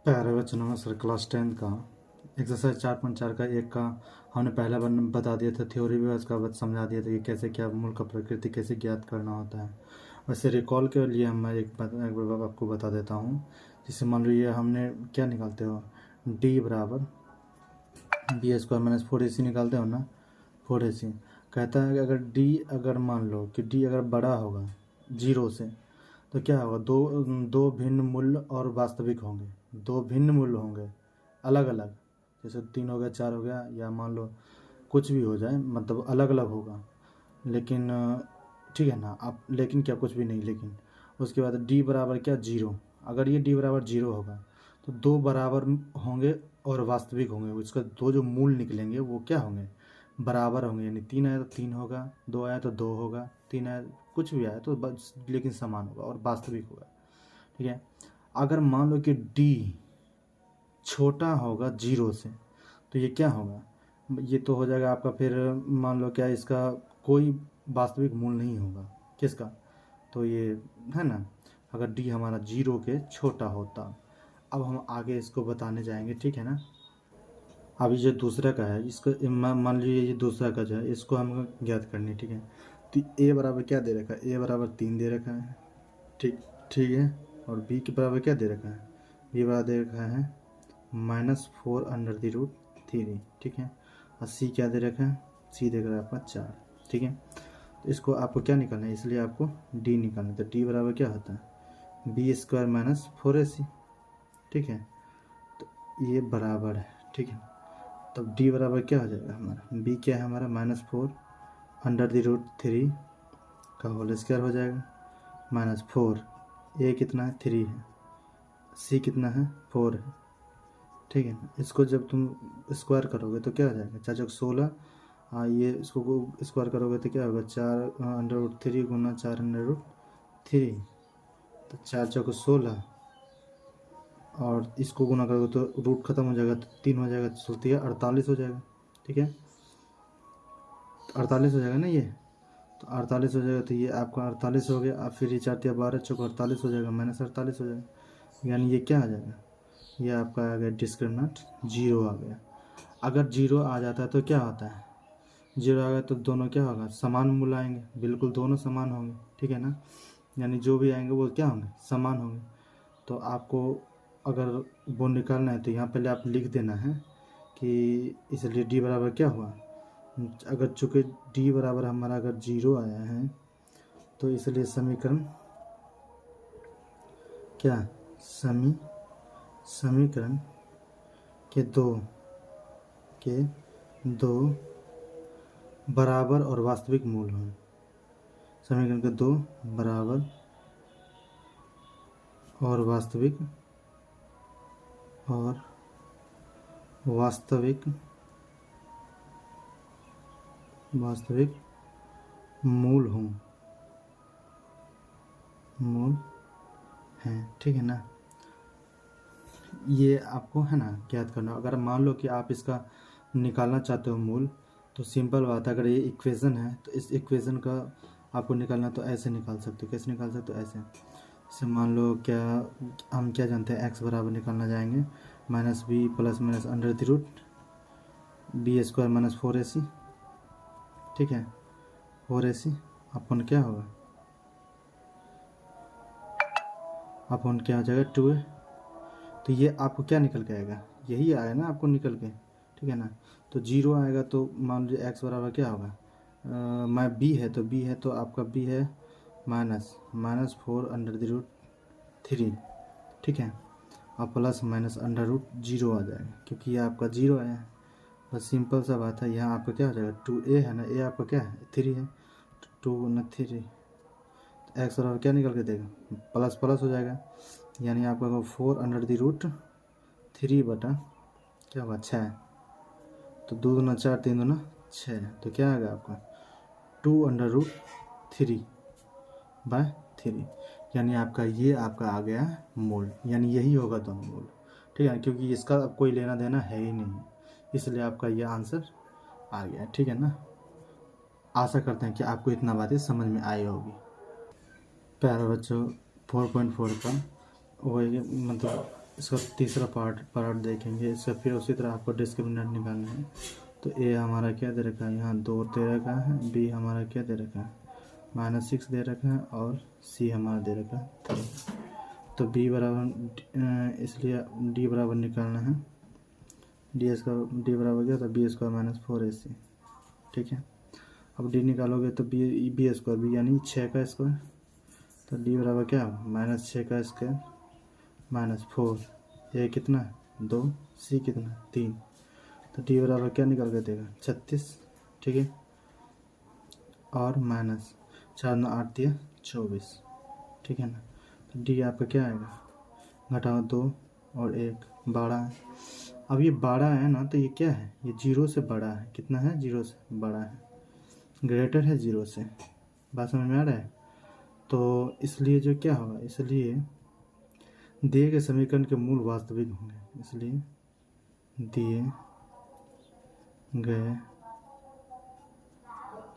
प्यारे बच्चों नमस्कार। क्लास 10 का एक्सरसाइज 4.4 का एक का हमने पहला बता दिया था, थ्योरी भी उसका समझा दिया था कि कैसे क्या मूल का प्रकृति कैसे ज्ञात करना होता है। वैसे रिकॉल के लिए मैं एक बार आपको बता देता हूँ। जैसे मान लो ये हमने क्या निकालते हो, डी बराबर बी स्क्वायर माइनस 4ac निकालते हो ना, 4ac कहता है कि अगर मान लो कि डी अगर बड़ा होगा 0 से तो क्या होगा, दो भिन्न मूल्य और वास्तविक होंगे, दो भिन्न मूल्य होंगे अलग अलग, जैसे 3 हो गया 4 हो गया, या मान लो कुछ भी हो जाए, मतलब अलग अलग होगा। लेकिन ठीक है ना आप, लेकिन क्या कुछ भी नहीं, लेकिन उसके बाद डी बराबर क्या 0। अगर ये डी बराबर 0 होगा तो दो बराबर होंगे और वास्तविक होंगे, उसका दो जो मूल निकलेंगे वो क्या होंगे, बराबर होंगे। यानी 3 आया तो 3 होगा, 2 आया तो 2 होगा, 3 आया कुछ भी आया तो बस, लेकिन समान होगा और वास्तविक होगा। ठीक है। अगर मान लो कि डी छोटा होगा 0 से तो ये क्या होगा, ये तो हो जाएगा आपका, फिर मान लो क्या इसका कोई वास्तविक मूल नहीं होगा। किसका, तो ये है ना, अगर डी हमारा 0 के छोटा होता। अब हम आगे इसको बताने जाएंगे, ठीक है ना। अभी जो दूसरा का है इसको मान लीजिए, ये दूसरा का जो है इसको हम ज्ञात करनी है, ठीक है। तो ए बराबर क्या दे रखा है, ए बराबर 3 दे रखा है, ठीक ठीक है। और बी के बराबर क्या दे रखा है, बी बराबर दे रखा है -4√3, ठीक है। और सी क्या दे रखा है, सी दे रखा है आपका 4, ठीक है। तो इसको आपको क्या निकालना है, इसलिए आपको डी निकालना है। तो डी बराबर क्या होता है, बी स्क्वायर माइनस 4ac, ठीक है। तो ये बराबर है, ठीक है। तब डी बराबर क्या हो जाएगा हमारा, बी क्या है हमारा -4√3 का होल स्क्वायर हो जाएगा, -4, ए कितना है 3 है, सी कितना है 4 है, ठीक है ना। इसको जब तुम स्क्वायर करोगे तो क्या हो जाएगा, 4 चौक 16, ये इसको स्क्वायर करोगे तो क्या होगा, 4√3 गुना 4√3, तो 4 चौक 16, और इसको गुना करोगे तो रूट खत्म हो जाएगा तो 3 हो जाएगा, तो 48 हो जाएगा, ठीक है। 48 हो जाएगा ना ये, तो 48 हो जाएगा, तो ये आपका 48 हो गया। अब फिर ये 4 12 चौक 48 हो जाएगा, -48 हो जाएगा। यानी ये क्या आ जाएगा, ये आपका आ गया डिस्क्रिमिनेंट 0 आ गया। अगर 0 आ जाता है तो क्या होता है, 0 आ गया तो दोनों क्या होगा, समान मूल्य आएंगे, बिल्कुल दोनों समान होंगे, ठीक है ना। यानी जो भी आएंगे वो क्या होंगे, समान होंगे। तो आपको अगर वो निकालना है तो यहाँ पहले आप लिख देना है कि इसलिए डी बराबर क्या हुआ, अगर चूँकि डी बराबर हमारा अगर 0 आया है तो इसलिए समीकरण क्या, समीकरण के दो बराबर और वास्तविक मूल हों, समीकरण के दो बराबर और वास्तविक मूल हैं, ठीक है ना। ये आपको है ना ज्ञात करना। अगर मान लो कि आप इसका निकालना चाहते हो मूल, तो सिंपल बात है, अगर ये इक्वेशन है तो इस इक्वेशन का आपको निकालना, तो ऐसे निकाल सकते हो। कैसे निकाल सकते हो, ऐसे। जैसे मान लो क्या, हम क्या जानते हैं, x बराबर निकालना जाएंगे -b plus minus √b square minus 4ac, ठीक है। 4ac अपन क्या होगा, अपन क्या हो जाएगा 2a। तो ये आपको क्या निकल के आएगा, यही आया ना आपको निकल के, ठीक है ना। तो 0 आएगा तो मान लीजिए x बराबर क्या होगा, मैं b है तो आपका b है -4√3, ठीक है। और प्लस माइनस √0 आ जाएगा, क्योंकि ये आपका 0 आया है। बस सिंपल सा बात है। यहाँ आपका क्या हो जाएगा, 2a है ना, a आपका क्या है 3 है, 2 गुना 3, तो x बराबर क्या निकल के देगा, प्लस प्लस हो जाएगा। यानी आपका 4√3 बटा क्या होगा 6, तो 2 दूना 4 3 दूना 6, तो क्या आएगा आपका 2√3/3। यानी आपका ये आपका आ गया मूल, यानी यही होगा दोनों मूल, ठीक है। क्योंकि इसका अब कोई लेना देना है ही नहीं, इसलिए आपका ये आंसर आ गया, ठीक है ना। आशा करते हैं कि आपको इतना बातें समझ में आई होगी। प्यारे बच्चों 4.4 का वही मतलब इसका तीसरा पार्ट देखेंगे। इसका फिर उसी तरह आपको डिस्क्रिमिनेंट निकालना है। तो ए हमारा क्या दे रखा है, यहाँ 2 दे रखा है, बी हमारा क्या दे रखा है -6 दे रखा है, और सी हमारा दे रखा है 3। तो बी बराबर इसलिए डी बराबर निकालना है, डी बराबर क्या था b² -4ac। ठीक है, अब डी निकालोगे तो बी यानी 6 का स्क्वायर, तो डी बराबर क्या -6 का स्क्वायर -4, ये कितना है 2, सी कितना 3, तो डी बराबर क्या निकल के देगा 36। ठीक है, और -4 9 8 दिया 24। ठीक है ना, तो डी आपका क्या आएगा, घटाओ 2 और 1 12 है। अब ये 12 है ना, तो ये क्या है, ये 0 से बड़ा है। कितना है, 0 से बड़ा है, ग्रेटर है 0 से। बात समझ में आ रहा है। तो इसलिए जो क्या होगा, इसलिए दिए गए समीकरण के मूल वास्तविक होंगे। इसलिए दिए गए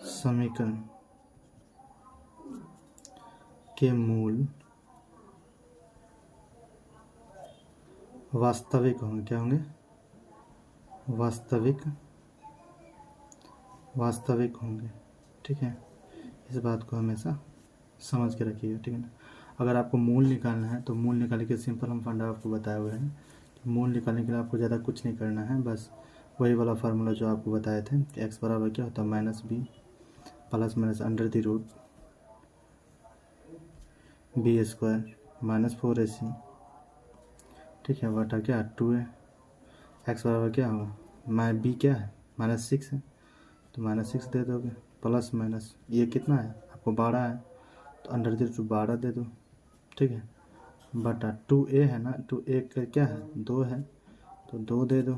समीकरण के मूल वास्तविक होंगे। क्या होंगे, वास्तविक होंगे। ठीक है, इस बात को हमेशा समझ के रखिएगा। ठीक है ना, अगर आपको मूल निकालना है तो मूल निकालने के सिंपल हम फंडा आपको बताए हुए हैं कि मूल निकालने के लिए आपको ज़्यादा कुछ नहीं करना है, बस वही वाला फार्मूला जो आपको बताए थे कि x बराबर क्या होता है -b + √b² -4ac। ठीक है, बटा क्या 2a। x बराबर क्या होगा, b क्या है -6 है, तो -6 दे दोगे, प्लस माइनस ये कितना है आपको 12 है, तो √12 दे दो। ठीक है, बटा 2a है ना, 2a का क्या है 2 है, तो 2 दे दो।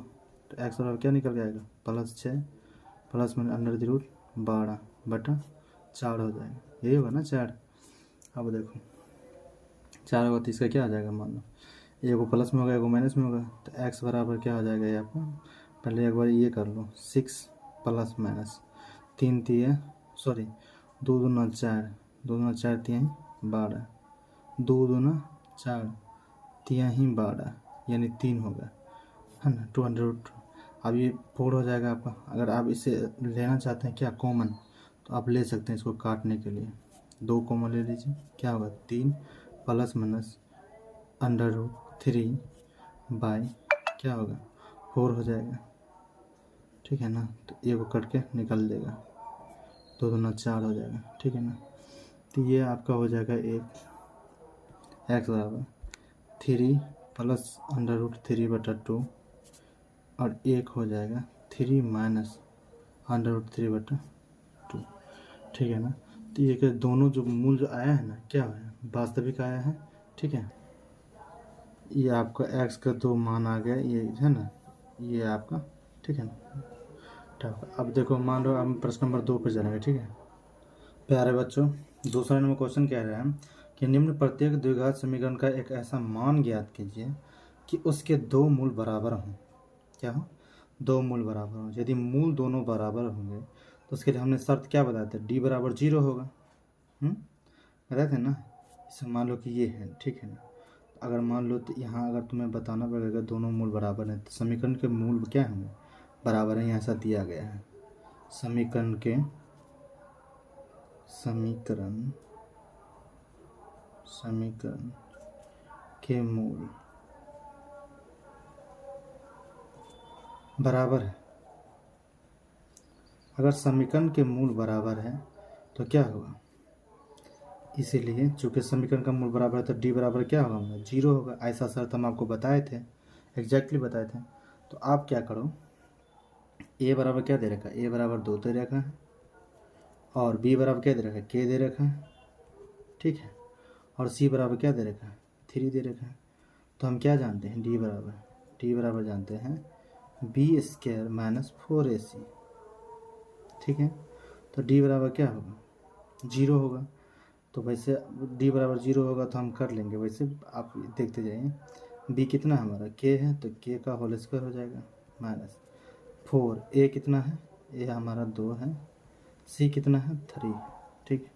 तो x बराबर क्या निकल जाएगा +6 प्लस √12 बटा 4 हो जाएगा। यही होगा ना 4। अब देखो 4 होगा तो इसका क्या आ जाएगा, मान लो एगो प्लस में होगा एगो माइनस में होगा, तो x बराबर क्या हो जाएगा ये आपका, पहले एक बार ये कर लो 6 प्लस माइनस 3 3 सॉरी 2 दूना 4 2 दूना 4 3 12 2 दूना 4 3 12 यानी 3 होगा, है ना 200। अब ये 4 हो जाएगा आपका। अगर आप इसे लेना चाहते हैं क्या कॉमन, तो आप ले सकते हैं इसको काटने के लिए, 2 कॉमन ले लीजिए, क्या होगा 3 प्लस माइनस √3 बाई क्या होगा 4 हो जाएगा। ठीक है ना, तो ये वो कट के निकल देगा, 2 दूना 4 हो जाएगा। ठीक है ना, तो ये आपका हो जाएगा एक x बराबर 3 प्लस √3 बटा 2 और एक हो जाएगा 3 माइनस √3 बटा 2। ठीक है ना, तो ये कि दोनों जो मूल जो आया है ना, क्या है वास्तविक आया है। ठीक है, ये आपका x का 2 मान आ गया, ये है ना, ये आपका। ठीक है ना, ठीक। अब देखो मान लो हम प्रश्न नंबर 2 पर जाएंगे। ठीक है प्यारे बच्चों, दूसरा नंबर क्वेश्चन कह रहा है कि निम्न प्रत्येक द्विघात समीकरण का एक ऐसा मान ज्ञात कीजिए कि उसके 2 मूल बराबर हों। क्या हो, 2 मूल बराबर हों। यदि मूल दोनों बराबर होंगे तो उसके लिए हमने शर्त क्या बताया था, d बराबर 0 होगा। बताए थे ना। इसे मान लो कि ये है। ठीक है ना, अगर मान लो तो यहाँ अगर तुम्हें बताना पड़ेगा दोनों मूल बराबर हैं, तो समीकरण के मूल क्या होंगे बराबर हैं। यहाँ ऐसा दिया गया है, समीकरण के मूल बराबर है। अगर समीकरण के मूल बराबर है तो क्या होगा, इसीलिए चूंकि समीकरण का मूल बराबर है तो d बराबर क्या होगा 0 होगा। ऐसा शर्त हम आपको बताए थे, एग्जैक्टली बताए थे। तो आप क्या करो, a बराबर क्या दे रखा है, a बराबर 2 दे रखा है, और b बराबर क्या दे रखा है k दे रखा है। ठीक है, और c बराबर क्या दे रखा है 3 दे रखा है। तो हम क्या जानते हैं, d बराबर जानते हैं b² -4ac। ठीक है, तो d बराबर क्या होगा 0 होगा। तो वैसे d बराबर 0 होगा तो हम कर लेंगे, वैसे आप देखते जाइए। b कितना हमारा k है, तो k का होल स्क्वायर हो जाएगा -4। a कितना है, a हमारा 2 है, c कितना है 3। ठीक है,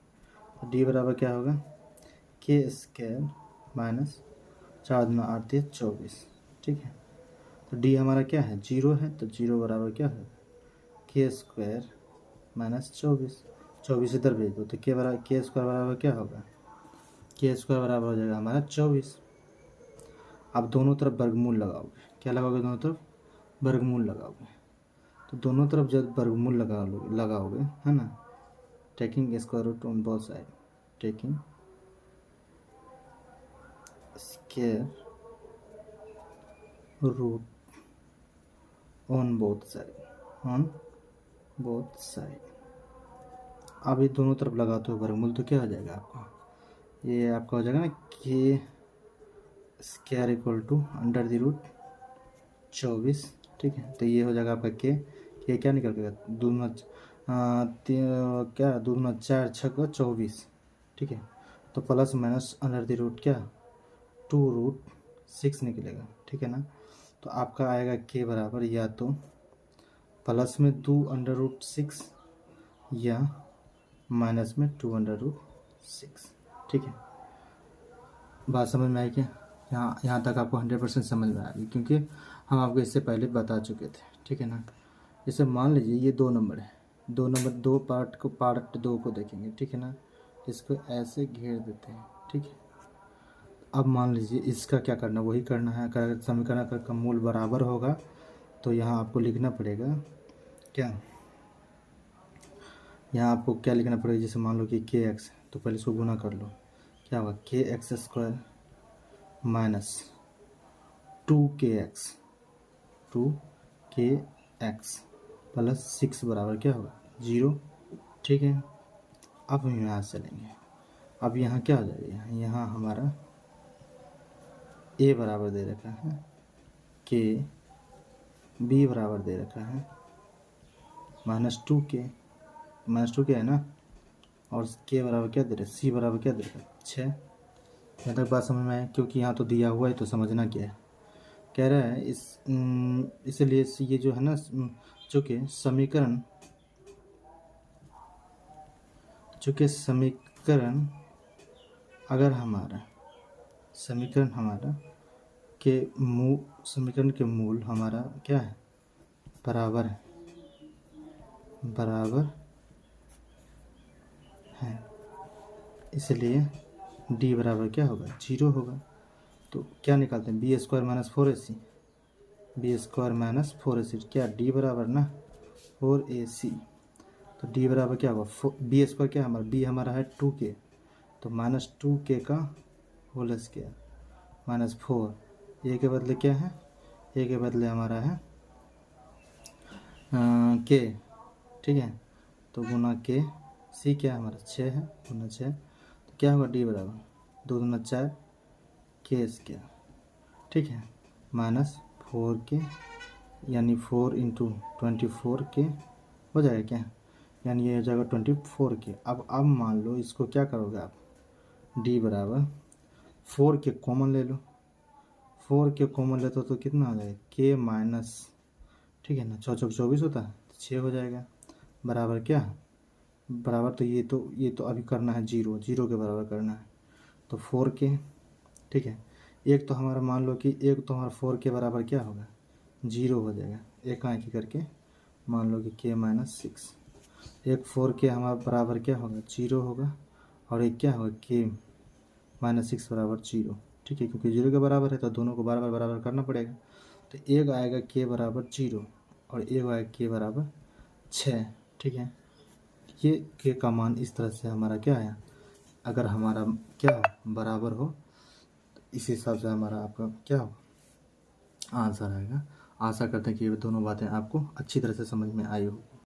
तो d बराबर क्या होगा k² 4 दूना 8 3 24, ठीक है। तो डी हमारा क्या है, 0 है, तो 0 बराबर क्या है, के स्क्वायर माइनस 24, 24 इधर भेज दो तो के बराबर के स्क्वायर बराबर क्या होगा, के स्क्वायर बराबर हो जाएगा हमारा 24। अब दोनों तरफ वर्गमूल लगाओगे, क्या लगाओगे, दोनों तरफ वर्गमूल लगाओगे, तो दोनों तरफ जब वर्गमूल लगाओगे है ना, taking square root on both side, taking square root on both side, अब ये दोनों तरफ लगाते हो वर्गमूल तो क्या हो जाएगा आपका, ये आपका हो जाएगा ना K square equal to under the root 24, ठीक है। तो ये हो जाएगा आपका के क्या निकल गया, दूना क्या दूना 4 6 24, ठीक है। तो plus minus under the root क्या 2√6 निकलेगा, ठीक है ना। तो आपका आएगा के बराबर या तो प्लस में 2√6 या माइनस में 2√6, ठीक है। बात समझ में आई क्या, यहाँ तक आपको 100% समझ में आ गई, क्योंकि हम आपको इससे पहले बता चुके थे, ठीक है ना। जैसे मान लीजिए ये 2 नंबर है, 2 नंबर 2 पार्ट 2 को देखेंगे, ठीक है ना। इसको ऐसे घेर देते हैं, ठीक है। अब मान लीजिए इसका क्या करना, वही करना है। अगर समीकरण का मूल बराबर होगा तो यहाँ आपको लिखना पड़ेगा क्या, यहाँ आपको क्या लिखना पड़ेगा, जैसे मान लो कि के एक्स, तो पहले इसको गुना कर लो, क्या होगा के x square minus 2kx plus 6 बराबर क्या होगा 0, ठीक है। अब हम यहाँ से चलेंगे, अब यहाँ क्या हो जाएगा, यहाँ हमारा a बराबर दे रखा है, के b बराबर दे रखा है -2k है ना, और k बराबर क्या दे रहा है, c बराबर क्या दे रखा है 6। यहाँ तक बात समझ में आए, क्योंकि यहाँ तो दिया हुआ है तो समझना क्या है, कह रहा है इसलिए ये जो है ना, चूँकि समीकरण अगर हमारा समीकरण के मूल हमारा क्या है, बराबर है, इसलिए डी बराबर क्या होगा 0 होगा। तो क्या निकालते हैं, बी स्क्वायर माइनस 4ac, क्या डी बराबर ना 4ac, तो डी बराबर क्या होगा, बी स्क्वायर क्या हमारा, बी हमारा है 2k, तो -2k का होल स्क्वायर माइनस 4, ए के बदले क्या है, ए के बदले हमारा है के, ठीक है। तो गुना के, सी क्या है हमारा 6 है, गुना 6, तो क्या होगा डी बराबर 2 दूना 4 के स्क्वायर, ठीक है, -4k, यानी 4 × 24k हो जाएगा क्या, यानी ये हो जाएगा 24k। अब मान लो इसको क्या करोगे आप, d बराबर 4k कॉमन ले लो, 4k कॉमन लेते हो तो कितना हो जाएगा k माइनस, ठीक है ना, 6 चौक 24 होता है, 6 हो जाएगा, बराबर क्या, बराबर तो ये तो अभी करना है 0 के बराबर करना है, तो 4k, ठीक है। एक तो हमारा मान लो कि एक तो हमारा 4k बराबर क्या होगा 0 हो जाएगा, एक आँखी करके मान लो कि k माइनस 6, एक 4k हमारा बराबर क्या होगा 0 होगा, और एक क्या होगा k माइनस 6 बराबर 0, ठीक है, क्योंकि 0 के बराबर है तो दोनों को बराबर करना पड़ेगा। तो एक आएगा k बराबर 0 और एक आएगा k बराबर 6, ठीक है। ये k का मान इस तरह से हमारा क्या है, अगर हमारा क्या बराबर हो तो इस हिसाब से हमारा आपका क्या हो आंसर आएगा। आशा करते हैं कि ये दोनों बातें आपको अच्छी तरह से समझ में आई होगी।